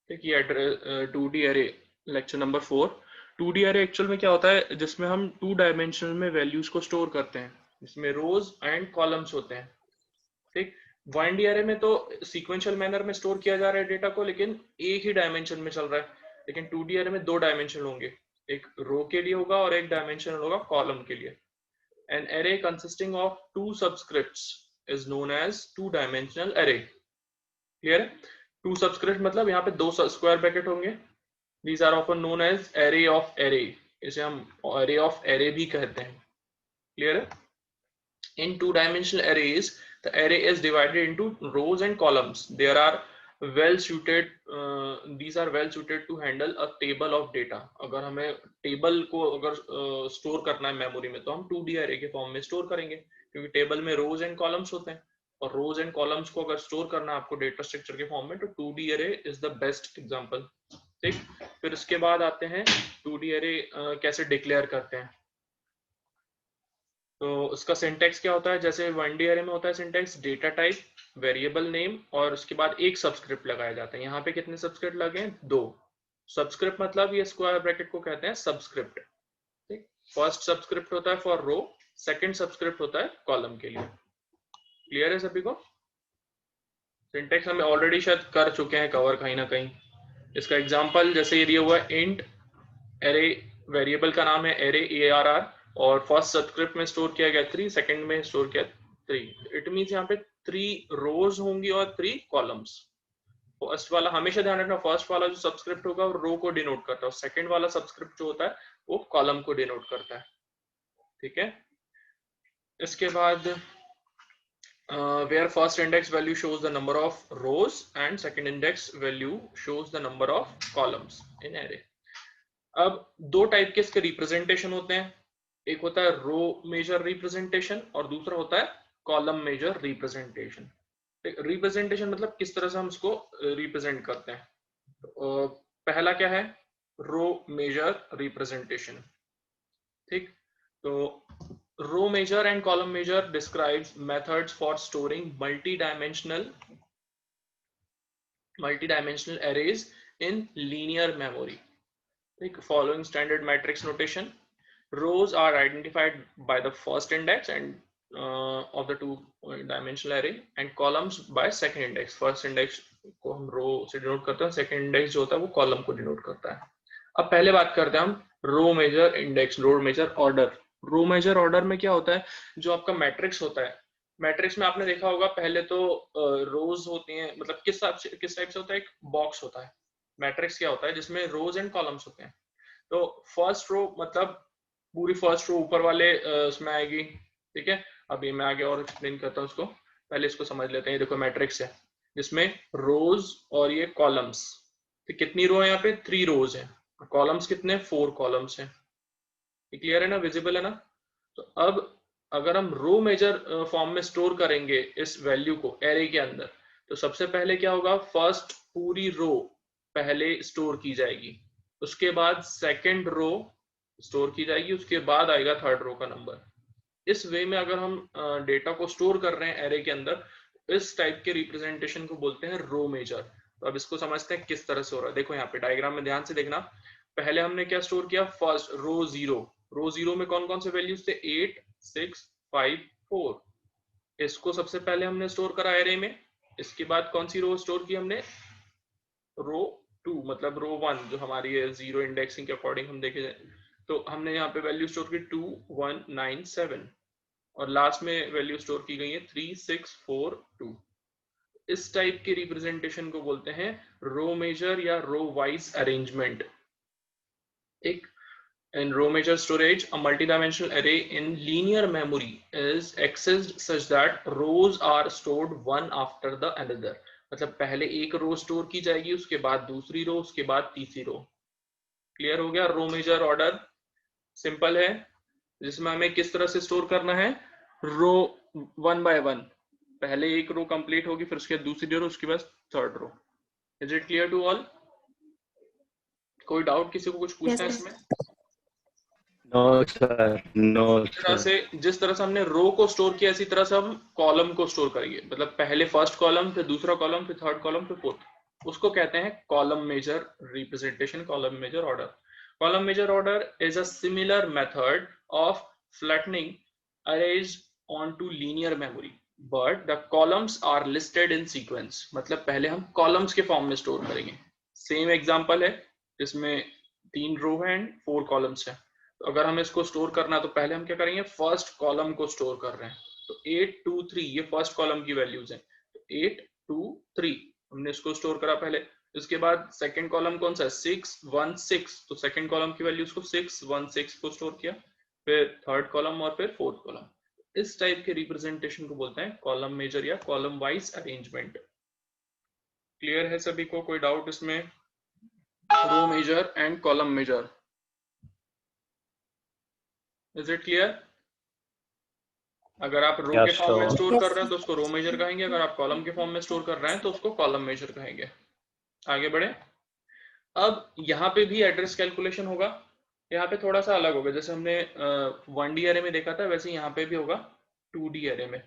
ठीक है, 2D array lecture number 4। 2D array actual में क्या होता है, जिसमें हम 2 डायमेंशनल में वैल्यूज को स्टोर करते हैं, जिसमें रोज एंड कॉलम्स होते हैं। ठीक, 1D एरे में तो सीक्वेंशियल मैनर में स्टोर किया जा रहा है डेटा को, लेकिन एक ही डायमेंशन में चल रहा है। लेकिन 2D एरे में 2 डायमेंशन होंगे, एक रो के लिए होगा और एक डायमेंशन होगा कॉलम के लिए। An array consisting of 2 subscripts is known as 2-dimensional array. Clear है? 2 सबस्क्रिप्ट मतलब यहाँ पे 2 स्क्वायर ब्रैकेट होंगे। These are often known as array of array. इसे हम array of array भी कहते हैं। क्लियर है? In 2-dimensional arrays, the array is divided into rows and columns. There are well suited, these are well suited to handle a table of data. अगर हमें table को अगर स्टोर करना है मेमोरी में, तो हम 2D array के फॉर्म में स्टोर करेंगे, क्योंकि टेबल में रोज एंड कॉलम्स होते हैं, और रोज एंड कॉलम्स को अगर स्टोर करना है आपको डेटा स्ट्रक्चर के फॉर्म में, तो 2D array is the best example. ठीक, फिर इसके बाद आते हैं 2D array कैसे डिक्लेयर करते हैं। तो उसका सिंटेक्स क्या होता है, जैसे 1D एरे में होता है syntax data type, variable name, और उसके बाद एक सबस्क्रिप्ट लगाया जाता है। यहाँ पे कितने सबस्क्रिप्ट लगे हैं? 2 सबस्क्रिप्ट, मतलब ये स्क्वायर ब्रैकेट को कहते हैं सबस्क्रिप्ट। ठीक, फर्स्ट सबस्क्रिप्ट होता है फॉर रो, सेकंड सबस्क्रिप्ट होता है कॉलम के लिए। क्लियर है सभी को? सिंटेक्स हम ऑलरेडी शायद कर चुके हैं कवर कहीं ना कहीं। इसका एग्जाम्पल जैसे ये दिया हुआ है, इंट एरे, वेरिएबल का नाम है एरे ARR, और फर्स्ट सबस्क्रिप्ट में स्टोर किया गया 3, सेकंड में स्टोर किया 3। इट मींस यहाँ पे 3 रोज होंगी और 3 कॉलम्स। फर्स्ट वाला हमेशा ध्यान रखना, फर्स्ट वाला जो सबस्क्रिप्ट होगा वो रो को डिनोट करता है, और सेकंड वाला सबस्क्रिप्ट जो होता है वो कॉलम को डिनोट करता है। ठीक है, इसके बाद where first index value shows the number of rows and second index value shows the number of columns in array. अब 2 टाइप के इसके रिप्रेजेंटेशन होते हैं, एक होता है रो मेजर रिप्रेजेंटेशन और दूसरा होता है कॉलम मेजर रिप्रेजेंटेशन। रिप्रेजेंटेशन मतलब किस तरह से हम इसको रिप्रेजेंट करते हैं। पहला क्या है? Row major representation. ठीक, तो row major and column major describes methods for storing multi dimensional arrays in linear memory. Following standard matrix notation, rows are identified by the first index and of the 2-dimensional array, and columns by second index. First index को हम रो से denote करते हैं, second index जो होता है वो column को डिनोट करता है। अब पहले बात करते हैं हम row major index, row major order. Row major order में क्या होता है, जो आपका मैट्रिक्स होता है, मैट्रिक्स में आपने देखा होगा पहले तो रोज होती हैं, मतलब किस टाइप से होता है, एक बॉक्स होता है। मैट्रिक्स क्या होता है, जिसमें रोज एंड कॉलम्स होते हैं। तो फर्स्ट रो मतलब पूरी फर्स्ट रो ऊपर वाले उसमें आएगी। ठीक है, अभी मैं आगे और एक्सप्लेन करता हूँ उसको, पहले इसको समझ लेते हैं। देखो मैट्रिक्स है जिसमें रोज और ये कॉलम्स। तो कितनी रो है यहाँ पे? 3 रोज है। कॉलम्स कितने? 4 कॉलम्स हैं। क्लियर है ना, विजिबल है ना? तो अब अगर हम रो मेजर फॉर्म में स्टोर करेंगे इस वैल्यू को एरे के अंदर, तो सबसे पहले क्या होगा, फर्स्ट पूरी रो पहले स्टोर की जाएगी, उसके बाद सेकंड रो स्टोर की जाएगी, उसके बाद आएगा थर्ड रो का नंबर। इस वे में अगर हम डेटा को स्टोर कर रहे हैं एरे के अंदर, इस टाइप के रिप्रेजेंटेशन को बोलते हैं रो मेजर। तो अब इसको समझते हैं किस तरह से हो रहा है। देखो यहाँ पे डायग्राम में ध्यान से देखना, पहले हमने क्या स्टोर किया, फर्स्ट रो 0। रो 0 में कौन कौन से वैल्यूज थे? 8, 6, 5, 4। इसको सबसे पहले हमने स्टोर करा एरे में। इसके बाद कौन सी रो स्टोर की हमने? रो 2, मतलब रो 1 जो हमारी है, 0 इंडेक्सिंग के अकॉर्डिंग हम देखे जाए तो हमने यहाँ पे वैल्यू स्टोर की 2, 1, 9, 7, और लास्ट में वैल्यू स्टोर की गई है 3, 6, 4, 2। इस टाइप के रिप्रेजेंटेशन को बोलते हैं रो मेजर या रो वाइज अरेंजमेंट। एक in row measure storage, a multidimensional array in linear memory is accessed such that rows are stored one after the another. मतलब पहले एक रो स्टोर की जाएगी, उसके बाद दूसरी रो, उसके बाद तीसरी रो। क्लियर हो गया? रो मेजर ऑर्डर सिंपल है, जिसमें हमें किस तरह से स्टोर करना है, रो 1 by 1, पहले एक रो कंप्लीट होगी, फिर उसके बाद दूसरी रो, उसके बाद third row. Is it clear to all? कोई डाउट, किसी को कुछ पूछना है इसमें? No sir, no sir. जिस तरह से हमने रो को स्टोर किया, इसी तरह से हम कॉलम को स्टोर करेंगे। मतलब पहले फर्स्ट कॉलम, फिर दूसरा कॉलम, फिर थर्ड कॉलम, फिर फोर्थ। उसको कहते हैं column major representation, column major order. Column major order is a similar method of flattening arrays onto linear memory but the columns are listed in sequence. मतलब पहले हम कॉलम्स के form में store करेंगे. सेम एग्जांपल है जिसमें 3 रो हैं and 4 columns हैं. तो अगर हमें इसको स्टोर करना है तो पहले हम क्या करेंगे, फर्स्ट कॉलम को स्टोर कर रहे हैं. तो 8 2 3 ये फर्स्ट कॉलम की वैल्यूज हैं. तो 8 2 3 हमने इसको स्टोर करा पहले. इसके बाद सेकंड कॉलम कौन सा है, 6 1 6. तो सेकंड कॉलम की वैल्यूज को 6 1 6 को स्टोर किया. फिर थर्ड कॉलम और फिर फोर्थ कॉलम. इस टाइप के रिप्रेजेंटेशन को बोलते हैं कॉलम मेजर या कॉलम वाइज अरेंजमेंट. क्लियर है सभी को, कोई डाउट इसमें? Row major and column major, is it clear? अगर आप रो के फॉर्म में स्टोर कर रहे हैं तो उसको रो मेजर कहेंगे, अगर आप कॉलम के फॉर्म में स्टोर कर रहे हैं तो उसको कॉलम मेजर कहेंगे. आगे बढ़े. अब यहाँ पे भी एड्रेस कैलकुलेशन होगा. यहाँ पे थोड़ा सा अलग होगा. जैसे हमने 1D एरे में देखा था वैसे यहाँ पे भी होगा 2D एरे में.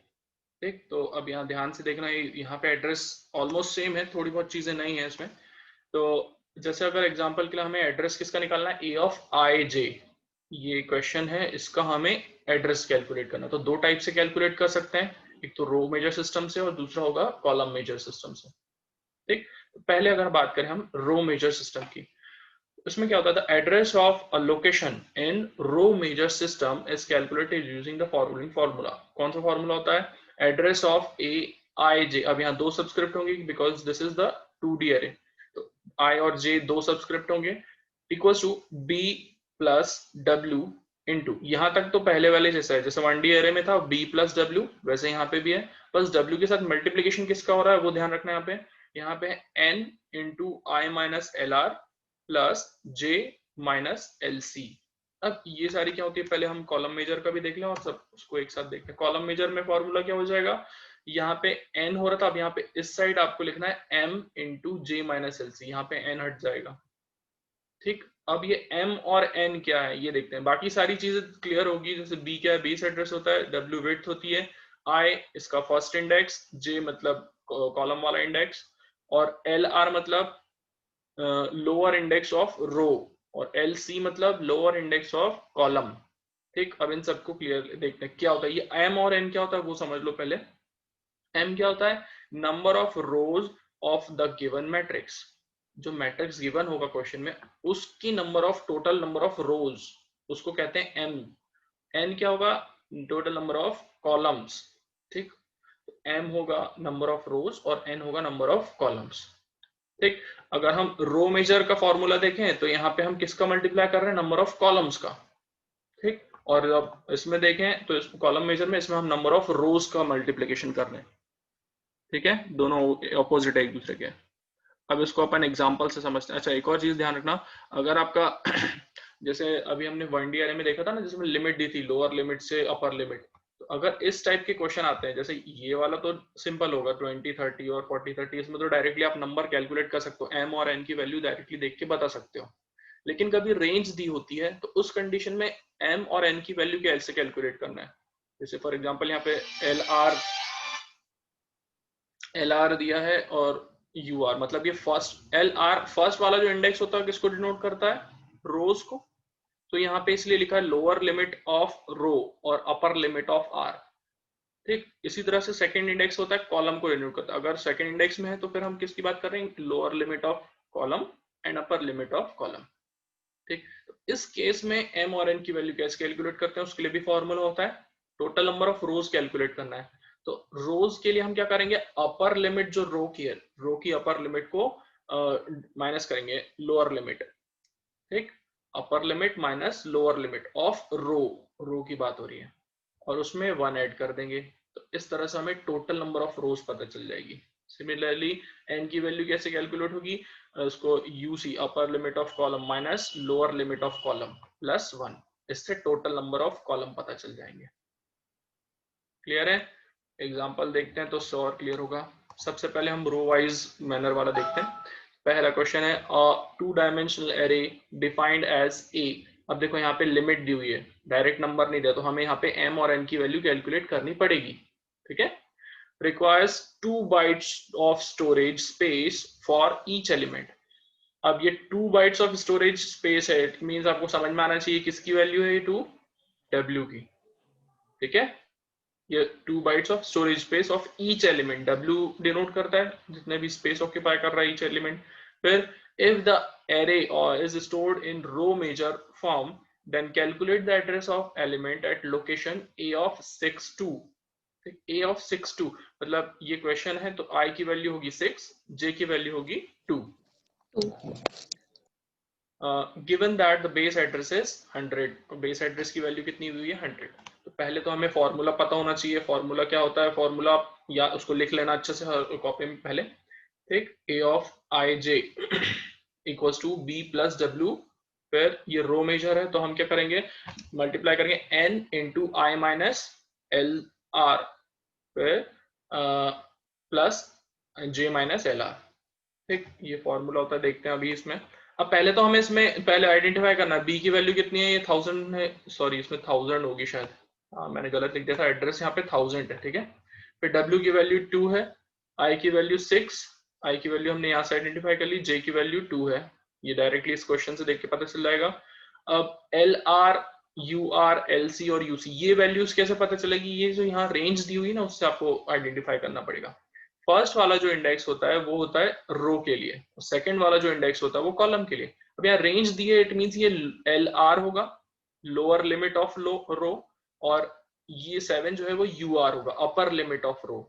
ठीक, तो अब यहाँ ध्यान से देखना, यहाँ पे एड्रेस ऑलमोस्ट सेम है, थोड़ी बहुत चीजें नहीं है इसमें. तो जैसे अगर एग्जांपल के लिए हमें एड्रेस किसका निकालना है, a ऑफ i j, ये क्वेश्चन है, इसका हमें एड्रेस कैलकुलेट करना. तो दो टाइप से कैलकुलेट कर सकते हैं, एक तो रो मेजर सिस्टम से और दूसरा होगा कॉलम मेजर सिस्टम से. ठीक, पहले अगर बात करें हम रो मेजर सिस्टम की, इसमें क्या होता है, address of a location in row major system is calculated using the following formula. कौन सा फॉर्मूला होता है, address of a i j. अब यहाँ दो सबस्क्रिप्ट होंगे because this is the 2D array. तो i और j दो सबस्क्रिप्ट होंगे, equals to b plus w into, यहाँ तक तो पहले वाले जैसा है, जैसे 1D एरे में था b प्लस w, वैसे यहाँ पे भी है. बस w के साथ मल्टीप्लीकेशन किसका हो रहा है वो ध्यान रखना. यहाँ पे n into i minus L R plus j minus L C. अब ये सारी क्या होती है, पहले हम कॉलम मेजर का भी देख लें और सब उसको एक साथ देखते हैं. कॉलम मेजर में फॉर्मूला क्या हो जाएगा, यहाँ पे n हो रहा था, अब यहाँ पे इस साइड आपको लिखना है m into j minus L C, यहाँ पे n हट जाएगा. ठीक, अब ये m और n क्या है ये देखते हैं. बाकी सारी चीजें क्लियर होगी, जैसे b क्या है, बेस एड्रेस होता है, w विड्थ होती है, i इसका फर्स्ट इंडेक्स, j मतलब कॉलम वाला इंडेक्स, और एल आर मतलब लोअर इंडेक्स ऑफ रो, और एल सी मतलब लोअर इंडेक्स ऑफ कॉलम. ठीक, अब इन सबको क्लियर देखते हैं क्या होता है. ये m और n क्या होता है वो समझ लो पहले. m क्या होता है, number of rose of the given matrix. जो मैट्रिक्स गिवन होगा क्वेश्चन में उसकी number of, total number of रोज, उसको कहते हैं m. n क्या होगा, टोटल नंबर ऑफ कॉलम्स. ठीक, m होगा नंबर ऑफ रोज और n होगा नंबर ऑफ कॉलम्स. ठीक, अगर हम रो मेजर का फॉर्मूला देखें तो यहाँ पे हम किसका मल्टीप्लाई कर रहे हैं, नंबर ऑफ कॉलम्स का. ठीक, और अब इसमें देखें तो इस कॉलम मेजर में इसमें हम नंबर ऑफ रोज का मल्टीप्लिकेशन कर रहे हैं. ठीक है, दोनों ऑपोजिट है एक दूसरे के. अब इसको अपन एग्जांपल से समझते हैं. अच्छा, एक और चीज ध्यान रखना, अगर आपका जैसे अभी हमने 1D एरे में देखा था ना, जिसमें लिमिट दी थी, लोअर लिमिट से अपर लिमिट. तो अगर इस टाइप के क्वेश्चन आते हैं, जैसे ये वाला तो सिंपल होगा 20 30 और 40 30, इसमें तो डायरेक्टली आप नंबर कैलकुलेट कर सकते हो, m और n की वैल्यू डायरेक्टली देख के बता सकते हो. लेकिन कभी रेंज दी होती है तो उस कंडीशन में m और n की वैल्यू कैसे कैलकुलेट करना है. जैसे फॉर एग्जांपल यहाँ पे एल आर दिया है और यू आर, मतलब ये फर्स्ट एल आर, फर्स्ट वाला जो इंडेक्स होता है किसको डिनोट करता है, रोज को. तो यहाँ पे इसलिए लिखा है लोअर लिमिट ऑफ रो और अपर लिमिट ऑफ आर. ठीक, इसी तरह से सेकंड इंडेक्स होता है कॉलम को डिनोट करता है. अगर सेकंड इंडेक्स में है तो फिर हम किसकी बात कर रहे हैं, lower limit of column and upper limit of column. ठीक, तो इस केस में m और n की वैल्यू कैसे कैलकुलेट करते हैं, उसके लिए भी फॉर्मूला होता है, total number of rose calculate करना है. तो रोज के लिए हम क्या करेंगे, अपर लिमिट जो रो की है, रो की अपर लिमिट को माइनस करेंगे लोअर लिमिट. ठीक, upper limit minus lower limit of rho, rho की बात हो रही है, और उसमें 1 ऐड कर देंगे. तो इस तरह से हमें टोटल नंबर ऑफ रोज पता चल जाएगी. सिमिलरली n की वैल्यू कैसे कैलकुलेट होगी, उसको UC upper limit of column minus lower limit of column plus 1, इससे टोटल नंबर ऑफ कॉलम पता चल जाएंगे. क्लियर है, एग्जांपल देखते हैं तो इससे और क्लियर होगा. सबसे पहले हम रो वाइज मैनर वाला देखते हैं. पहला क्वेश्चन है, 2 dimensional array defined as a. अब देखो यहाँ पे लिमिट दी हुई है, डायरेक्ट नंबर नहीं दिया, तो हमें यहाँ पे m और n की वैल्यू कैलकुलेट करनी पड़ेगी. ठीक है, requires 2 bytes of storage space for each element. अब ये 2 bytes of storage space है, it means आपको समझ में आना चाहिए किसकी वैल्यू है ये 2, W की, ठीक है। ये 2 bytes of storage space of each element, W denote करता है जितने भी स्पेस ऑक्यूपाई कर रहा है each element। फिर if the array is stored in row measure form, then calculate the address of element at location A of 62। A of 62 मतलब ये क्वेश्चन है तो I की वैल्यू होगी 6, J की वैल्यू होगी 2। Given that the base address is 100, base address की value कितनी हुई है 100। तो पहले तो हमें फॉर्मूला पता होना चाहिए, फॉर्मूला क्या होता है, फॉर्मूला या उसको लिख लेना अच्छे से कॉपी में पहले, ठीक। A of I J equals to B plus W, फिर ये रो मेजर है तो हम क्या करेंगे, मल्टीप्लाई करेंगे n into I minus L are, फिर plus J minus L are, ठीक। ये फॉर्मूला होता है, देखते हैं अभी इसमें। अब पहले तो हमें इसमें पहले आइडेंटिफाई करना है बी की वैल्यू कितनी है, ये 1000 है, सॉरी इसमें 1000 होगी शायद, हाँ मैंने गलत लिख दिया था, एड्रेस यहाँ पे 1000 है, ठीक है। फिर डब्ल्यू की वैल्यू 2 है, आई की वैल्यू 6, आई की वैल्यू हमने यहाँ से आइडेंटिफाई कर ली, जे की वैल्यू 2 है, ये डायरेक्टली इस क्वेश्चन से देख के पता चल जाएगा। अब L R, U R, L C और यूसी, ये वैल्यूज कैसे पता चलेगी, ये जो यहाँ रेंज दी हुई ना उससे आपको आइडेंटिफाई करना पड़ेगा। फर्स्ट वाला जो इंडेक्स होता है वो होता है रो के लिए, सेकंड वाला जो इंडेक्स होता है वो कॉलम के लिए। अब यहाँ रेंज दी है, इट मींस ये एल आर होगा, लोअर लिमिट ऑफ रो, और ये 7 जो है वो यू आर होगा, अपर लिमिट ऑफ रो।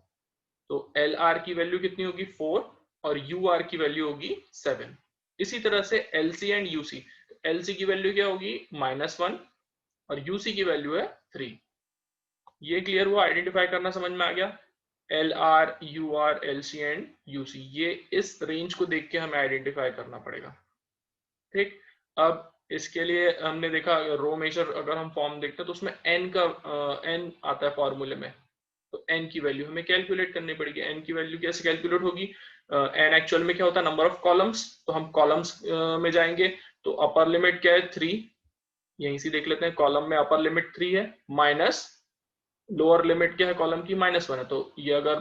तो एल आर की वैल्यू कितनी होगी 4 और यू आर की वैल्यू होगी 7। इसी तरह से L C and UC, L C की वैल्यू क्या होगी -1 और यूसी की वैल्यू है 3। ये क्लियर हुआ, आइडेंटिफाई करना समझ में आ गया, L R, U R, L C and U C, ये इस रेंज को देख के हमें आइडेंटिफाई करना पड़ेगा, ठीक। अब इसके लिए हमने देखा रो मेजर अगर हम फॉर्म देखते हैं तो उसमें n का n आता है फॉर्मूले में, तो n की वैल्यू हमें कैलकुलेट करनी पड़ेगी। n की वैल्यू कैसे कैलकुलेट होगी, n एक्चुअल में क्या होता है नंबर ऑफ कॉलम्स, तो हम कॉलम्स में जाएंगे, तो अपर लिमिट क्या है 3, यहीं से देख लेते हैं, कॉलम में अपर लिमिट 3 है, माइनस लोअर लिमिट क्या है कॉलम की -1 है, तो ये अगर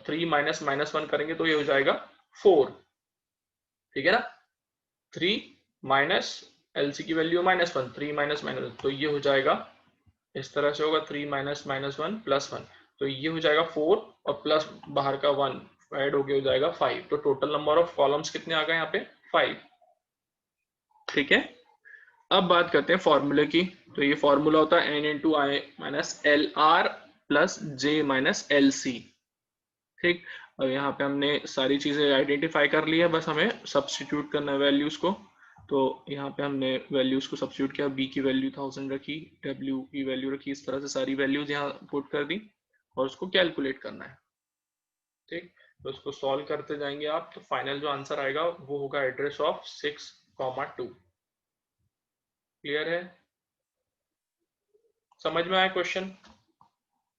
3 माइनस -1 करेंगे तो ये हो जाएगा 4, ठीक है ना। 3 माइनस एलसी की वैल्यू -1, 3 माइनस -1, तो ये हो जाएगा इस तरह से होगा 3 माइनस -1 प्लस 1, तो ये हो जाएगा 4 और प्लस बाहर का 1 ऐड हो गया हो जाएगा 5। तो टोटल नंबर ऑफ कॉलम्स कितने आ गए यहाँ पे 5, ठीक है। अब बात करते हैं फॉर्मूले की, तो ये फॉर्मूला होता है n into I minus L R plus J minus L C, ठीक। अब यहाँ पे हमने सारी चीजें आइडेंटिफाई कर ली है, बस हमें सब्स्टिट्यूट करना है वैल्यूज को। तो यहाँ पे हमने वैल्यूज को सब्स्टिट्यूट किया, b की वैल्यू 1000 रखी, w की वैल्यू रखी, इस तरह से सारी वैल्यूज यहाँ पुट कर दी और उसको कैलकुलेट करना है, ठीक। तो उसको सॉल्व करते जाएंगे आप, तो फाइनल जो आंसर आएगा वो होगा एड्रेस ऑफ 6,2। क्लियर है, समझ में आया क्वेश्चन,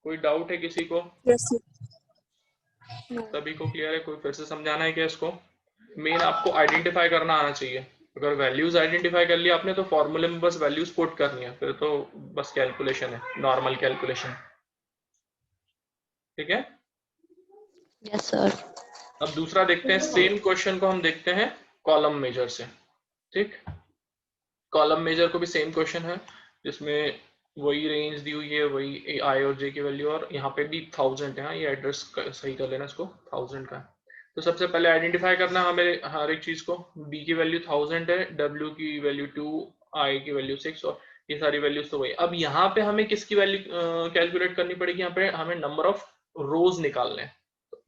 कोई डाउट है किसी को? यस सभी को क्लियर है, कोई फिर से समझाना है क्या इसको? मेन आपको आइडेंटिफाई करना आना चाहिए, अगर वैल्यूज आइडेंटिफाई कर लिया आपने तो फॉर्मूले में बस वैल्यूज पुट करनी है, फिर तो बस कैलकुलेशन है, नॉर्मल कैलकुलेशन, ठीक है। Yes sir. अब दूसरा देखते हैं, सेम क्वेश्चन को हम देखते हैं कॉलम मेजर से, ठीक। कॉलम मेजर को भी सेम क्वेश्चन है जिसमें वही रेंज दी हुई है, वही आई और जे की वैल्यू, और यहाँ पे भी 1000 है, ये एड्रेस सही कर लेना इसको, 1000 का है। तो सबसे पहले आइडेंटिफाई करना हमें हर एक चीज को, b की वैल्यू 1000 है, w की वैल्यू 2, i की वैल्यू 6 और ये सारी वैल्यूज तो वही। अब यहाँ पे हमें किसकी वैल्यू कैलकुलेट करनी पड़ेगी, यहाँ पे हमें नंबर ऑफ रोज निकालने हैं,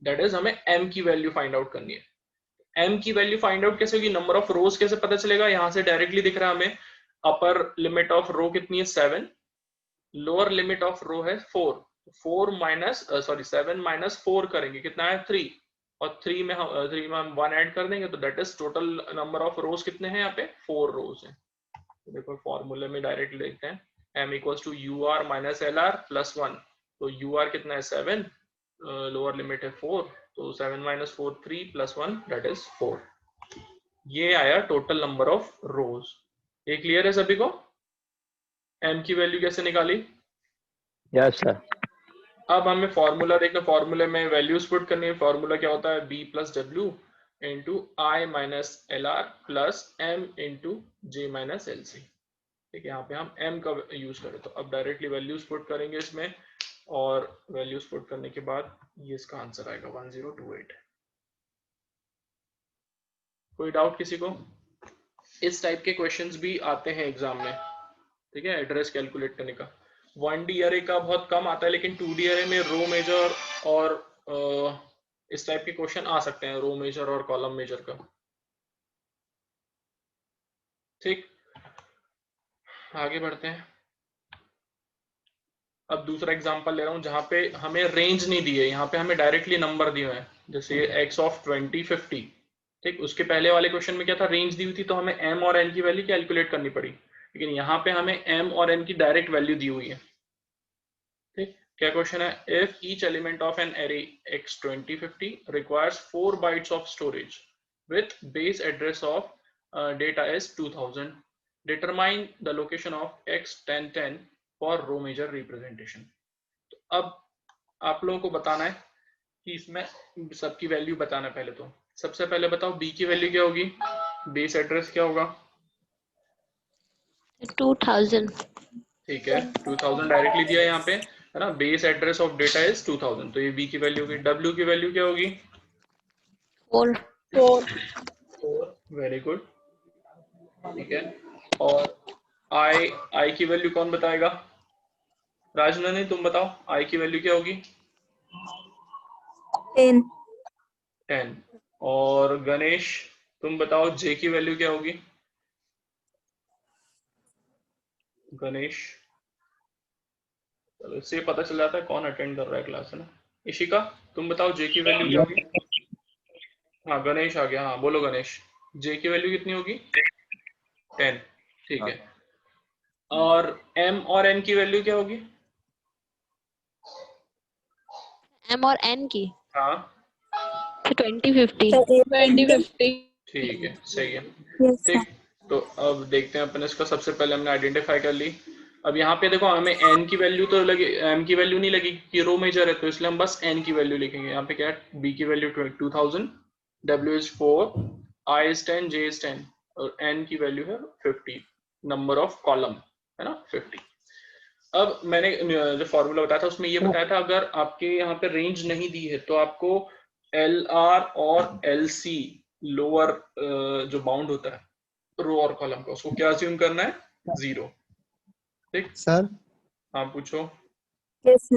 दैट इज हमें m की वैल्यू फाइंड आउट करनी है। m की वैल्यू फाइंड आउट कैसे होगी, नंबर ऑफ रोज कैसे पता चलेगा, यहाँ से डायरेक्टली दिख रहा है हमें, अपर लिमिट ऑफ रो कितनी है 7, लोअर लिमिट ऑफ रो है 4, 7 माइनस 4 करेंगे कितना है 3, और 3 में हम 1 ऐड कर देंगे, तो that is total number of रोज कितने हैं यहाँ पे 4 रोज हैं। तो देखो फॉर्मूले में डायरेक्ट देखते हैं, m equals to U R minus L R plus 1, तो यू आर कितना है 7, लोअर लिमिट है 4, तो 7 माइनस 4 3 प्लस 1 दैट इज 4। ये आया टोटल नंबर ऑफ रोज। ये क्लियर है सभी को, m की वैल्यू कैसे निकाली? Yes sir. अब हमें फॉर्मूला देखना, फॉर्मूले में वैल्यूज पुट करनी है। फॉर्मूला क्या होता है, B plus W into I minus L R plus M into J minus L C. ठीक है, यहाँ पे हम m का यूज करें तो अब डायरेक्टली वैल्यूज पुट करेंगे इसमें, और वैल्यूज पुट करने के बाद ये इसका आंसर आएगा 1028। कोई डाउट किसी को? इस टाइप के क्वेश्चंस भी आते हैं एग्जाम में। ठीक है, एड्रेस कैलकुलेट करने का 1D अरे का बहुत कम आता है, लेकिन 2D अरे में रो मेजर और इस टाइप के क्वेश्चन आ सकते हैं, रो मेजर और कॉलम मेजर का। ठीक, आगे बढ़ते हैं। अब दूसरा एग्जांपल ले रहा हूं जहां पे हमें रेंज नहीं दी है, यहाँ पे हमें डायरेक्टली नंबर दिए हुए हैं, जैसे x ऑफ 20 50। ठीक, उसके पहले वाले क्वेश्चन में क्या था, रेंज दी हुई थी तो हमें m और n की वैल्यू कैलकुलेट करनी पड़ी, लेकिन यहाँ पे हमें m और n की डायरेक्ट वैल्यू दी हुई है। ठीक, क्या क्वेश्चन है, if each element of an array x 20 50 requires 4 bytes of storage with base address of data is 2000, determine the location of x 10 10 for row measure representation। तो अब आप लोगों को बताना है कि इसमें सबकी वैल्यू बताना है। पहले तो सबसे पहले बताओ b की वैल्यू क्या होगी, बेस एड्रेस क्या होगा? 2000। ठीक है, 2000 डायरेक्टली दिया है यहाँ पे, है ना। Base address of data is 2000, तो ये b की वैल्यू होगी। w की वैल्यू क्या होगी? 4। 4। वेरी गुड, ठीक है। और i की वैल्यू कौन बताएगा? राजनंदिनी तुम बताओ, i की वैल्यू क्या होगी? 10। 10। और गणेश तुम बताओ, j की वैल्यू क्या होगी? गणेश, चलो इससे पता चल जाता है कौन अटेंड कर रहा है क्लास, है ना। इशिका तुम बताओ, j की वैल्यू क्या होगी? हाँ गणेश आ गया, हाँ बोलो गणेश, j की वैल्यू कितनी होगी? 10। ठीक है, और m और n की वैल्यू क्या होगी? m और n की हाँ 20 50। 20 50। ठीक है, सही है। यस ठीक, तो अब देखते हैं अपन इसका। सबसे पहले हमने आइडेंटिफाई कर ली। अब यहाँ पे देखो हमें n की वैल्यू तो लगी, m की वैल्यू नहीं लगी कि रो मेजर है, तो इसलिए हम बस n की वैल्यू लिखेंगे। यहाँ पे क्या है, b की value 2000, w is 4, i is 10, j is 10 और n की वैल्यू है 50, नंबर ऑफ कॉलम है ना 50। अब मैंने जो फॉर्मूला बताया था उसमें ये बताया था, अगर आपके यहाँ पे रेंज नहीं दी है तो आपको LR और LC लोअर जो बाउंड होता है रो और कॉलम का, उसको क्या अज्यूम करना है, 0। ठीक, सर। हाँ पूछो। यस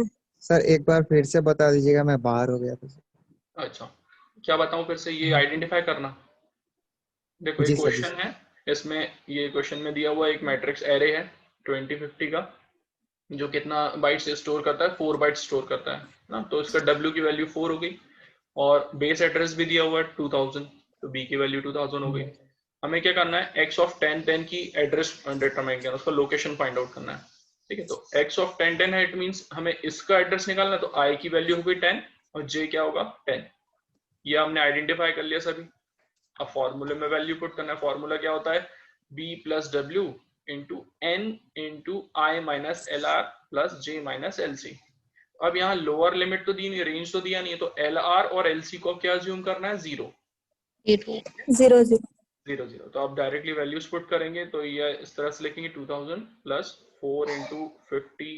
सर एक बार फिर से बता दीजिएगा, मैं बाहर हो गया था। अच्छा, क्या बताऊं फिर से, ये आइडेंटिफाई करना। देखो एक जी सर, जी क्वेश्चन है, इसमें ये क्वेश्चन में दिया हुआ एक मैट्रिक्स एरे है 20 50 का, जो कितना बाइट्स स्टोर करता है, 4 बाइट्स स्टोर करता है ना। तो इसका W की वैल्यू 4 हो गई, और बेस एड्रेस भी दिया हुआ है 2000, तो B की वैल्यू 2000 हो गई। हमें क्या करना है, x ऑफ 10 10 की एड्रेस डिटरमाइन करना, उसका लोकेशन फाइंड आउट करना है। ठीक है, तो x ऑफ 10 10 है, इट मींस हमें इसका एड्रेस निकालना है, तो i की वैल्यू हो गई 10 और j क्या होगा 10। ये हमने आइडेंटिफाई कर लिया सभी। अब फॉर्मूले में वैल्यू पुट करना है। फॉर्मूला क्या होता है, b plus W into N into I minus L R plus J minus L C. अब यहाँ लोअर लिमिट तो दी नहीं, रेंज तो दिया नहीं है, तो एल आर और एल सी को क्या अज्यूम करना है, 0 0 0। 0 0। तो आप डायरेक्टली वैल्यूज पुट करेंगे, तो ये इस तरह से लिखेंगे 2000 plus 4 into 50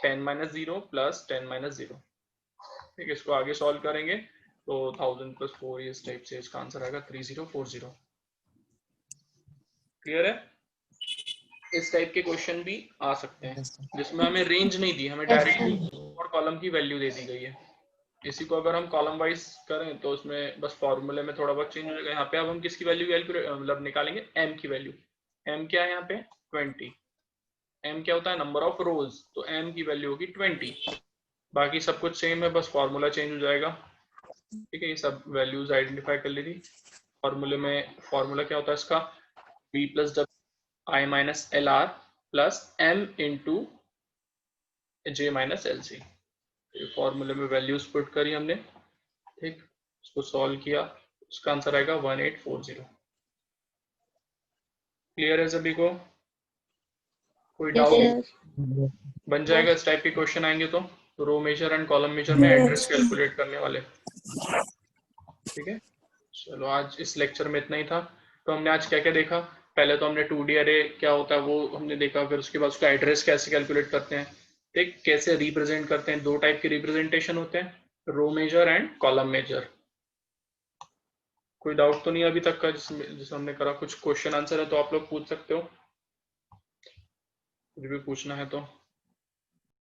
10 minus 0 plus 10 minus 0। ठीक है, इसको आगे सॉल्व करेंगे तो 1000 प्लस 4, इस टाइप से इसका आंसर आएगा 3040। क्लियर है? इस टाइप के क्वेश्चन भी आ सकते हैं जिसमें हमें रेंज नहीं दी, हमें डायरेक्टली और कॉलम की वैल्यू दे दी गई है। इसी को अगर हम कॉलम वाइज करें तो उसमें बस फॉर्मूले में थोड़ा बहुत चेंज हो जाएगा। यहाँ पे अब हम किसकी वैल्यू मतलब निकालेंगे, m की वैल्यू। m क्या है यहाँ पे 20, m क्या होता है, नंबर ऑफ रोज, तो m की वैल्यू होगी 20। बाकी सब कुछ सेम है, बस फॉर्मूला चेंज हो जाएगा। ठीक है, ये सब वैल्यूज आइडेंटिफाई कर ली थी। फॉर्मूले में फॉर्मूला क्या होता है इसका, b plus i minus L R plus m into J minus L C. फॉर्मूले में वैल्यूज पुट करी हमने। ठीक, उसको सॉल्व किया, उसका आंसर आएगा 1840। क्लियर है सभी को? कोई Yes, डाउट? sir. बन जाएगा, इस टाइप के क्वेश्चन आएंगे तो row major and column major में एड्रेस कैलकुलेट करने वाले। ठीक है, चलो आज इस लेक्चर में इतना ही था। तो हमने आज क्या क्या देखा? पहले तो हमने 2D अरे क्या होता है वो हमने देखा, फिर उसके बाद उसका एड्रेस कैसे कैलकुलेट करते हैं, ठीक, कैसे रिप्रेजेंट करते हैं। दो टाइप के रिप्रेजेंटेशन होते हैं, row major and column major. कोई डाउट तो नहीं अभी तक का जिसमें हमने करा? कुछ क्वेश्चन आंसर है तो आप लोग पूछ सकते हो, कुछ भी पूछना है तो।